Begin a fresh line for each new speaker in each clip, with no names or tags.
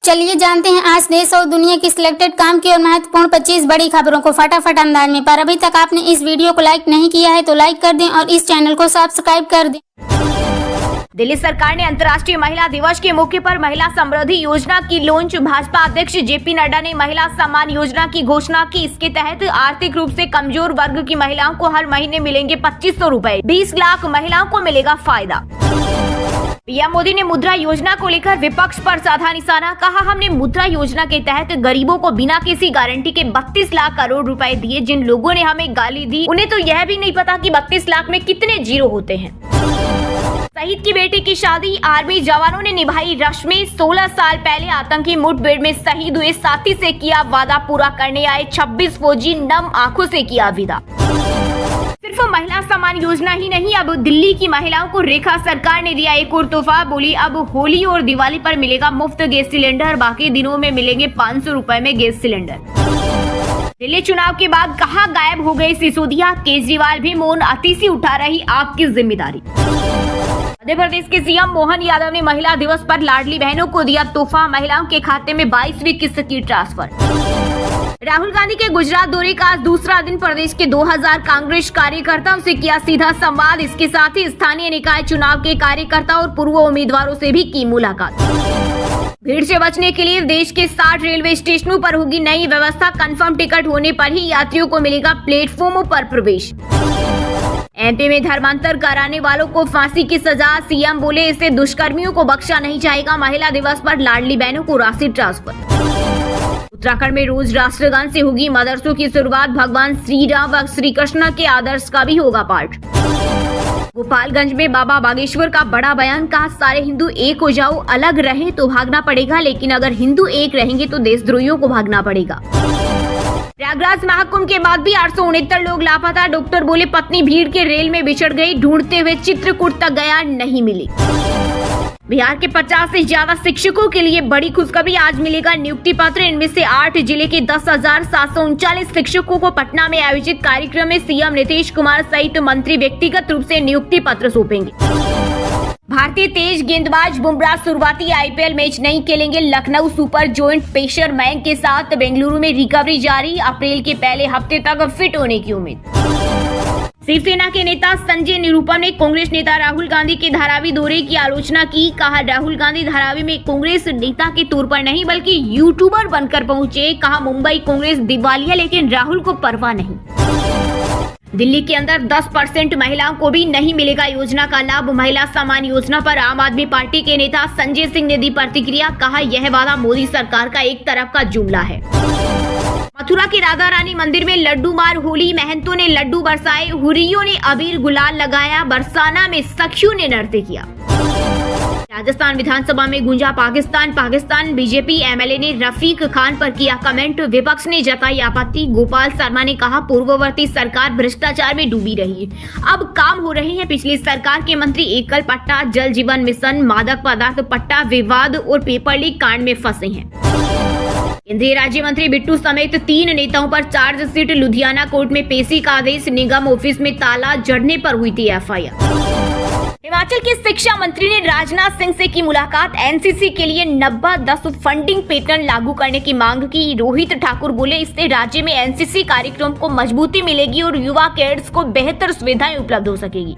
चलिए जानते हैं आज देश और दुनिया की सिलेक्टेड काम की और महत्वपूर्ण 25 बड़ी खबरों को फटाफट अंदाज में। पर अभी तक आपने इस वीडियो को लाइक नहीं किया है तो लाइक कर दें और इस चैनल को सब्सक्राइब कर दें।
दिल्ली सरकार ने अंतर्राष्ट्रीय महिला दिवस के मौके पर महिला समृद्धि योजना की लॉन्च। भाजपा अध्यक्ष जेपी नड्डा ने महिला सम्मान योजना की घोषणा की। इसके तहत आर्थिक रूप से कमजोर वर्ग की महिलाओं को हर महीने मिलेंगे 2500 रूपए। 20 लाख महिलाओं को मिलेगा फायदा। पीएम मोदी ने मुद्रा योजना को लेकर विपक्ष पर साधा निशाना। कहा, हमने मुद्रा योजना के तहत गरीबों को बिना किसी गारंटी के 32 लाख करोड़ रुपए दिए। जिन लोगों ने हमें गाली दी उन्हें तो यह भी नहीं पता कि 32 लाख में कितने जीरो होते हैं। शहीद की बेटी की शादी, आर्मी जवानों ने निभाई रस्में। 16 साल पहले आतंकी मुठभेड़ में शहीद हुए साथी से किया वादा पूरा करने आए 26 फौजी नम आंखों से किया विदा। सिर्फ महिला सम्मान योजना ही नहीं, अब दिल्ली की महिलाओं को रेखा सरकार ने दिया एक और तोहफा। बोली, अब होली और दिवाली पर मिलेगा मुफ्त गैस सिलेंडर, बाकी दिनों में मिलेंगे 500 रूपए में गैस सिलेंडर। दिल्ली चुनाव के बाद कहां गायब हो गए सिसोदिया, केजरीवाल भी मौन, अतिशी उठा रही आपकी जिम्मेदारी। मध्य प्रदेश के सीएम मोहन यादव ने महिला दिवस पर लाडली बहनों को दिया तोहफा। महिलाओं के खाते में 22वीं किस्त की ट्रांसफर। राहुल गांधी के गुजरात दौरे का आज दूसरा दिन। प्रदेश के 2000 कांग्रेस कार्यकर्ताओं से किया सीधा संवाद। इसके साथ ही स्थानीय निकाय चुनाव के कार्यकर्ता और पूर्व उम्मीदवारों से भी की मुलाकात। भीड़ से बचने के लिए देश के 60 रेलवे स्टेशनों पर होगी नई व्यवस्था। कंफर्म टिकट होने पर ही यात्रियों को मिलेगा प्लेटफॉर्मों पर प्रवेश। एमपी में धर्मांतर कराने वालों को फांसी की सजा। सीएम बोले, इससे दुष्कर्मियों को बख्शा नहीं जाएगा। महिला दिवस पर लाडली बहनों को राशि ट्रांसफर। उत्तराखंड में रोज राष्ट्रगान से होगी मदरसों की शुरुआत। भगवान श्री राम व श्री कृष्ण के आदर्श का भी होगा पाठ। गोपालगंज में बाबा बागेश्वर का बड़ा बयान। कहा, सारे हिंदू एक हो जाओ, अलग रहे तो भागना पड़ेगा, लेकिन अगर हिंदू एक रहेंगे तो देशद्रोहियों को भागना पड़ेगा। प्रयागराज महाकुंभ के बाद भी 869 लोग लापता। डॉक्टर बोले, पत्नी भीड़ के रेल में बिछड़ गई, ढूंढते हुए चित्रकूट तक गया, नहीं मिली। बिहार के 50 से ज्यादा शिक्षकों के लिए बड़ी खुशखबरी, आज मिलेगा नियुक्ति पत्र। इनमें से 8 जिले के 10,739 शिक्षकों को पटना में आयोजित कार्यक्रम में सीएम नीतीश कुमार सहित मंत्री व्यक्तिगत रूप से नियुक्ति पत्र सौंपेंगे। भारतीय तेज गेंदबाज बुमराह शुरुआती आईपीएल मैच नहीं खेलेंगे। लखनऊ सुपर जॉइंट पेसर मैंग के साथ बेंगलुरु में रिकवरी जारी। अप्रैल के पहले हफ्ते तक फिट होने की उम्मीद। शिवसेना के नेता संजय निरुपम ने कांग्रेस नेता राहुल गांधी के धारावी दौरे की आलोचना की। कहा, राहुल गांधी धारावी में कांग्रेस नेता के तौर पर नहीं बल्कि यूट्यूबर बनकर पहुंचे। कहा, मुंबई कांग्रेस दिवालिया, लेकिन राहुल को परवाह नहीं। दिल्ली के अंदर 10% महिलाओं को भी नहीं मिलेगा योजना का लाभ। महिला सम्मान योजना पर आम आदमी पार्टी के नेता संजय सिंह ने दी प्रतिक्रिया। कहा, यह वादा मोदी सरकार का एक तरफ का जुमला है। मथुरा के राधा रानी मंदिर में लड्डू मार होली। महंतों ने लड्डू बरसाए, हुर्रियों ने अबीर गुलाल लगाया। बरसाना में सखियों ने नृत्य किया। राजस्थान विधानसभा में गूंजा पाकिस्तान पाकिस्तान। बीजेपी एमएलए ने रफीक खान पर किया कमेंट। विपक्ष ने जताई आपत्ति। गोपाल शर्मा ने कहा, पूर्ववर्ती सरकार भ्रष्टाचार में डूबी रही, अब काम हो रहे हैं। पिछली सरकार के मंत्री एकल पट्टा, जल जीवन मिशन, मादक पदार्थ पट्टा विवाद और पेपर लीक कांड में फंसे हैं। केंद्रीय राज्य मंत्री बिट्टू समेत 3 नेताओं पर चार्जशीट। लुधियाना कोर्ट में पेशी का आदेश। निगम ऑफिस में ताला जड़ने पर हुई थी एफआईआर। हिमाचल के शिक्षा मंत्री ने राजनाथ सिंह से की मुलाकात। एनसीसी के लिए 90-10 फंडिंग पैटर्न लागू करने की मांग की। रोहित ठाकुर बोले, इससे राज्य में एनसीसी कार्यक्रम को मजबूती मिलेगी और युवा कैडेट्स को बेहतर सुविधाएं उपलब्ध हो सकेगी।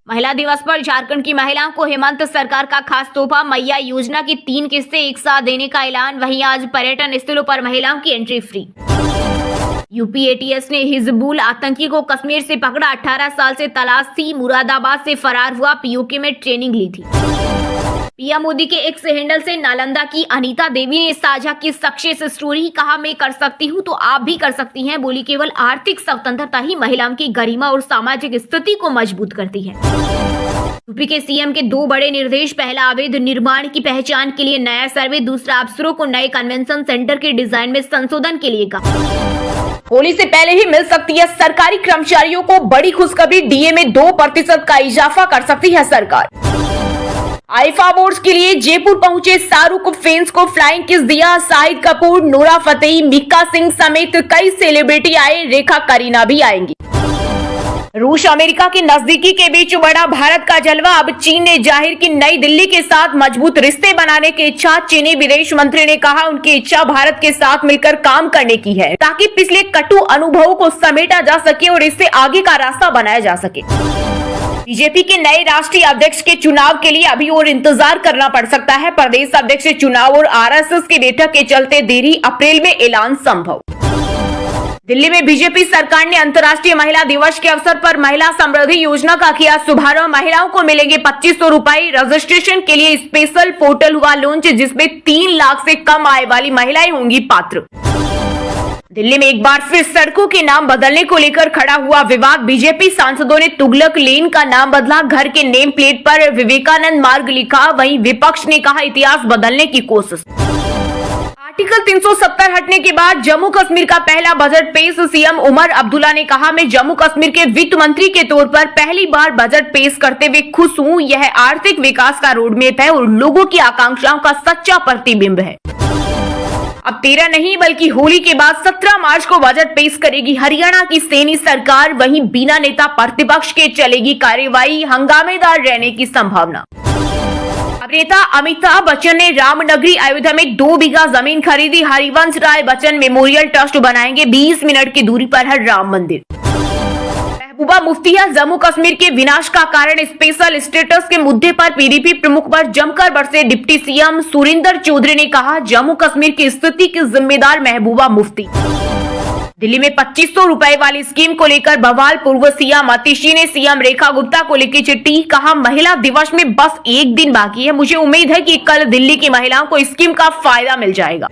महिला दिवस पर झारखंड की महिलाओं को हेमंत सरकार का खास तोहफा। मैया योजना की 3 किस्तें एक साथ देने का ऐलान। वहीं आज पर्यटन स्थलों पर महिलाओं की एंट्री फ्री। यूपी एटीएस ने हिजबुल आतंकी को कश्मीर से पकड़ा। 18 साल से तलाश थी, मुरादाबाद से फरार हुआ, पीओके में ट्रेनिंग ली थी। पीएम मोदी के एक्स हैंडल से नालंदा की अनीता देवी ने साझा की सक्सेस स्टोरी। कहा, मैं कर सकती हूँ तो आप भी कर सकती हैं। बोली, केवल आर्थिक स्वतंत्रता ही महिलाओं की गरिमा और सामाजिक स्थिति को मजबूत करती है। यूपी के सीएम के 2 बड़े निर्देश। पहला, अवैध निर्माण की पहचान के लिए नया सर्वे। दूसरा, अफसरों को नए कन्वेंशन सेंटर के डिजाइन में संशोधन के लिए कहा। होली से पहले ही मिल सकती है सरकारी कर्मचारियों को बड़ी खुशखबरी। डीए में 2% का इजाफा कर सकती है सरकार। आईफा अवार्ड्स के लिए जयपुर पहुंचे शाहरुख, फैंस को फ्लाइंग किस दिया। शाहिद कपूर, नोरा फतेही, मिक्का सिंह समेत कई सेलिब्रिटी आए। रेखा करीना भी आएंगी। रूस अमेरिका की नजदीकी के बीच बढ़ा भारत का जलवा। अब चीन ने जाहिर की नई दिल्ली के साथ मजबूत रिश्ते बनाने की इच्छा। चीनी विदेश मंत्री ने कहा उनकी इच्छा भारत के साथ मिलकर काम करने की है ताकि पिछले कटु अनुभवों को समेटा जा सके और इससे आगे का रास्ता बनाया जा सके। बीजेपी के नए राष्ट्रीय अध्यक्ष के चुनाव के लिए अभी और इंतजार करना पड़ सकता है। प्रदेश अध्यक्ष चुनाव और आरएसएस की बैठक के चलते देरी, अप्रैल में ऐलान संभव। दिल्ली में बीजेपी सरकार ने अंतर्राष्ट्रीय महिला दिवस के अवसर पर महिला समृद्धि योजना का किया शुभारंभ। महिलाओं को मिलेंगे 2500 रुपए। रजिस्ट्रेशन के लिए स्पेशल पोर्टल हुआ लॉन्च, जिसमें 3 लाख से कम आय वाली महिलाएं होंगी पात्र। दिल्ली में एक बार फिर सड़कों के नाम बदलने को लेकर खड़ा हुआ विवाद। बीजेपी सांसदों ने तुगलक लेन का नाम बदला, घर के नेम प्लेट पर विवेकानंद मार्ग लिखा। वहीं विपक्ष ने कहा इतिहास बदलने की कोशिश। आर्टिकल 370 हटने के बाद जम्मू कश्मीर का पहला बजट पेश। सीएम उमर अब्दुल्ला ने कहा मैं जम्मू कश्मीर के वित्त मंत्री के तौर पर पहली बार बजट पेश करते हुए खुश हूं। यह आर्थिक विकास का रोडमैप है और लोगों की आकांक्षाओं का सच्चा प्रतिबिंब है। अब 13 नहीं बल्कि होली के बाद 17 मार्च को बजट पेश करेगी हरियाणा की सैनी सरकार। वहीं बिना नेता प्रतिपक्ष के चलेगी कार्यवाही, हंगामेदार रहने की संभावना। अभिनेता अमिताभ बच्चन ने रामनगरी अयोध्या में 2 बीघा जमीन खरीदी। हरिवंश राय बच्चन मेमोरियल ट्रस्ट बनाएंगे। 20 मिनट की दूरी पर है राम मंदिर। महबूबा मुफ्तिया जम्मू कश्मीर के विनाश का कारण स्पेशल स्टेटस के मुद्दे पर पीडीपी प्रमुख पर जमकर बरसे डिप्टी सीएम सुरिंदर चौधरी ने कहा जम्मू कश्मीर की स्थिति की जिम्मेदार महबूबा मुफ्ती। दिल्ली में 2500 रुपए वाली स्कीम को लेकर बवाल। पूर्व सीएम अतिशी ने सीएम रेखा गुप्ता को लिखी चिट्ठी। कहा महिला दिवस में बस 1 दिन बाकी है। मुझे उम्मीद है कि कल दिल्ली की महिलाओं को स्कीम का फायदा मिल जाएगा।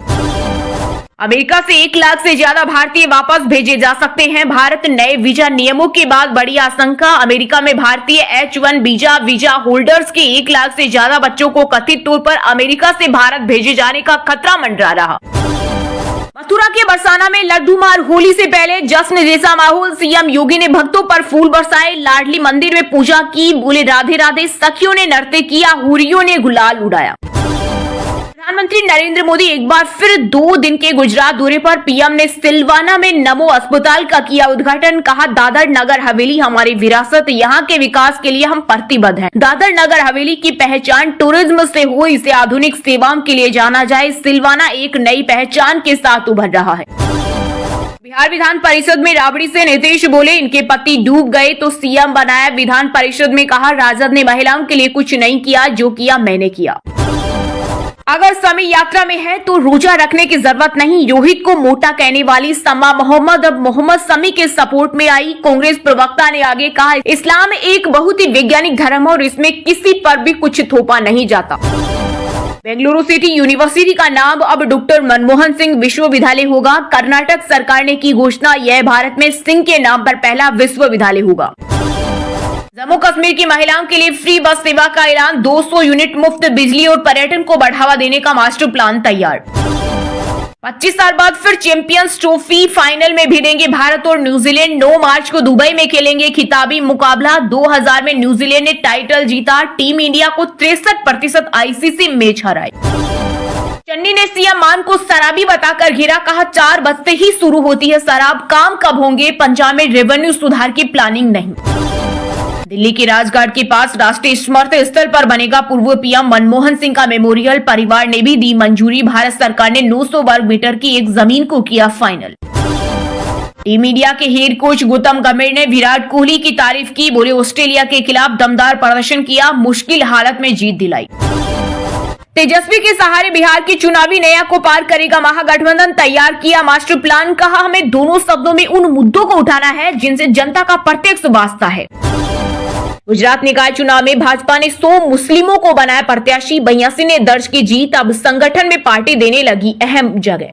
अमेरिका से 1 लाख से ज्यादा भारतीय वापस भेजे जा सकते हैं। भारत नए वीजा नियमों के बाद बड़ी आशंका। अमेरिका में भारतीय H1 वीजा होल्डर्स के 1 लाख से ज्यादा बच्चों को कथित तौर पर अमेरिका से भारत भेजे जाने का खतरा मंडरा रहा। मथुरा के बरसाना में लड्डू मार। होली से पहले जश्न जैसा माहौल। सीएम योगी ने भक्तों पर फूल बरसाए। लाडली मंदिर में पूजा की। बोले राधे राधे। सखियों ने नृत्य किया। हुरियों ने गुलाल उड़ाया। प्रधानमंत्री नरेंद्र मोदी एक बार फिर 2 दिन के गुजरात दौरे पर। पीएम ने सिलवाना में नमो अस्पताल का किया उद्घाटन। कहा दादर नगर हवेली हमारी विरासत, यहाँ के विकास के लिए हम प्रतिबद्ध हैं। दादर नगर हवेली की पहचान टूरिज्म से हो, इसे आधुनिक सेवाओं के लिए जाना जाए। सिलवाना एक नई पहचान के साथ उभर रहा है। बिहार विधान परिषद में राबड़ी से नीतीश बोले इनके पति डूब गए तो सीएम बनाया। विधान परिषद में कहा राजद ने महिलाओं के लिए कुछ नहीं किया, जो किया मैंने किया। अगर समी यात्रा में है तो रोजा रखने की जरूरत नहीं। रोहित को मोटा कहने वाली समा मोहम्मद अब मोहम्मद समी के सपोर्ट में आई। कांग्रेस प्रवक्ता ने आगे कहा इस्लाम एक बहुत ही वैज्ञानिक धर्म है और इसमें किसी पर भी कुछ थोपा नहीं जाता। बेंगलुरु सिटी यूनिवर्सिटी का नाम अब डॉक्टर मनमोहन सिंह विश्वविद्यालय होगा। कर्नाटक सरकार ने की घोषणा, यह भारत में सिंह के नाम पर पहला विश्वविद्यालय होगा। जम्मू कश्मीर की महिलाओं के लिए फ्री बस सेवा का ऐलान। 200 यूनिट मुफ्त बिजली और पर्यटन को बढ़ावा देने का मास्टर प्लान तैयार। 25 साल बाद फिर चैंपियंस ट्रॉफी फाइनल में भिड़ेंगे भारत और न्यूजीलैंड। 9 मार्च को दुबई में खेलेंगे खिताबी मुकाबला। 2000 में न्यूजीलैंड ने टाइटल जीता। टीम इंडिया को 63% आईसीसी मैच हराए। चन्नी ने सीएम मान को शराबी बताकर घेरा। कहा 4 बजते ही शुरू होती है शराब, काम कब होंगे। पंजाब में रेवेन्यू सुधार की प्लानिंग नहीं। दिल्ली के राजघाट के पास राष्ट्रीय स्मृति स्थल पर बनेगा पूर्व पीएम मनमोहन सिंह का मेमोरियल। परिवार ने भी दी मंजूरी। भारत सरकार ने 900 वर्ग मीटर की एक जमीन को किया फाइनल। टीम इंडिया के हेड कोच गौतम गंभीर ने विराट कोहली की तारीफ की। बोले ऑस्ट्रेलिया के खिलाफ दमदार प्रदर्शन किया, मुश्किल हालत में जीत दिलाई। तेजस्वी के सहारे बिहार की चुनावी नैया को पार करेगा महागठबंधन। तैयार किया मास्टर प्लान। कहा हमें दोनों शब्दों में उन मुद्दों को उठाना है जिनसे जनता का प्रत्यक्ष वास्ता है। गुजरात निकाय चुनाव में भाजपा ने 100 मुस्लिमों को बनाया प्रत्याशी। 82 ने दर्ज की जीत। अब संगठन में पार्टी देने लगी अहम जगह।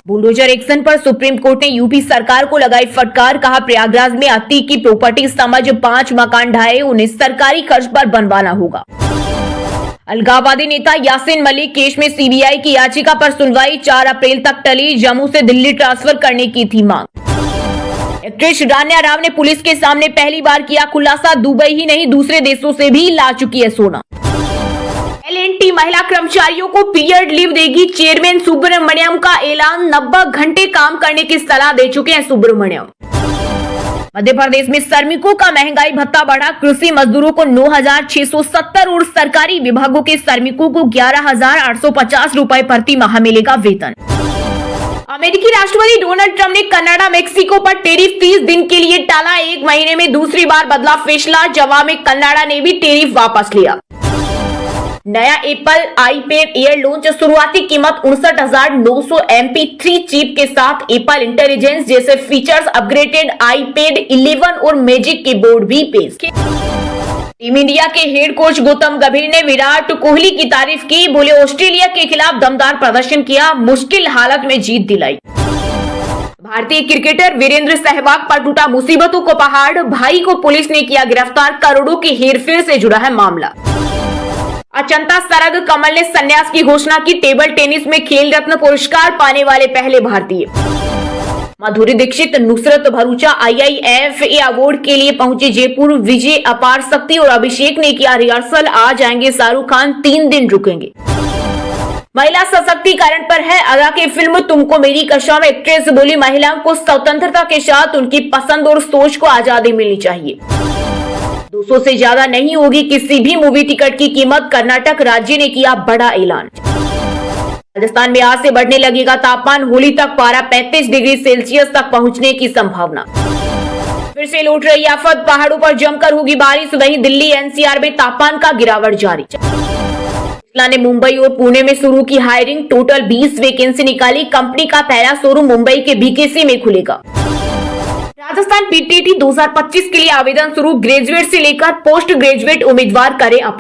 बुलडोजर एक्शन पर सुप्रीम कोर्ट ने यूपी सरकार को लगाई फटकार। कहा प्रयागराज में अति की प्रॉपर्टी समझ 5 मकान ढाए, उन्हें सरकारी खर्च पर बनवाना होगा। अलगाववादी नेता यासीन मलिक केस में सीबीआई की याचिका पर सुनवाई 4 अप्रैल तक टली। जम्मू से दिल्ली ट्रांसफर करने की थी मांग। एक्ट्रेस रान्या राव ने पुलिस के सामने पहली बार किया खुलासा। दुबई ही नहीं दूसरे देशों से भी ला चुकी है सोना। L&T महिला कर्मचारियों को पीरियड लीव देगी। चेयरमैन सुब्रमण्यम का ऐलान। 90 घंटे काम करने की सलाह दे चुके हैं सुब्रमण्यम। मध्य प्रदेश में श्रमिकों का महंगाई भत्ता बढ़ा, कृषि मजदूरों को 9,670 और सरकारी विभागों के श्रमिकों को 11,850 रुपए प्रति माह मिलेगा वेतन। अमेरिकी राष्ट्रपति डोनाल्ड ट्रंप ने कनाडा मैक्सिको पर टैरिफ 30 दिन के लिए टाला, 1 महीने में दूसरी बार बदला फैसला, जवाब में कनाडा ने भी टैरिफ वापस लिया। नया एप्पल आईपैड एयर लॉन्च, शुरुआती कीमत 59,900 MP3 चिप के साथ एप्पल इंटेलिजेंस जैसे फीचर्स, अपग्रेडेड आईपैड 11 और मैजिक कीबोर्ड भी पेश। टीम इंडिया के हेड कोच गौतम गंभीर ने विराट कोहली की तारीफ की, बोले ऑस्ट्रेलिया के खिलाफ दमदार प्रदर्शन किया, मुश्किल हालत में जीत दिलाई। भारतीय क्रिकेटर वीरेंद्र सहवाग पर टूटा मुसीबतों को पहाड़, भाई को पुलिस ने किया गिरफ्तार, करोड़ों की हेरफेर से जुड़ा है मामला। अचंता सरग कमल ने संन्यास की घोषणा की, टेबल टेनिस में खेल रत्न पुरस्कार पाने वाले पहले भारतीय। माधुरी दीक्षित नुसरत भरूचा IIFA अवार्ड के लिए पहुंचे जयपुर, विजय अपार शक्ति और अभिषेक ने किया रिहर्सल, आज आएंगे शाहरुख खान, 3 दिन रुकेंगे। महिला सशक्तिकरण पर है अदा की फिल्म तुमको मेरी कसम, एक्ट्रेस बोली महिलाओं को स्वतंत्रता के साथ उनकी पसंद और सोच को आजादी मिलनी चाहिए। 200 से ज्यादा नहीं होगी किसी भी मूवी टिकट की कीमत, कर्नाटक राज्य ने किया बड़ा ऐलान। राजस्थान में आज से बढ़ने लगेगा तापमान, होली तक पारा 35 डिग्री सेल्सियस तक पहुंचने की संभावना। फिर से लौट रही आफत, पहाड़ों पर जमकर होगी बारिश, वहीं दिल्ली NCR में तापमान का गिरावट जारी। टेस्ला ने मुंबई और पुणे में शुरू की हायरिंग, टोटल 20 वैकेंसी निकाली, कंपनी का पहला शोरूम मुंबई के BKC में खुलेगा। राजस्थान PTT 2025 के लिए आवेदन शुरू, ग्रेजुएट से लेकर पोस्ट ग्रेजुएट उम्मीदवार करें अप्लाई।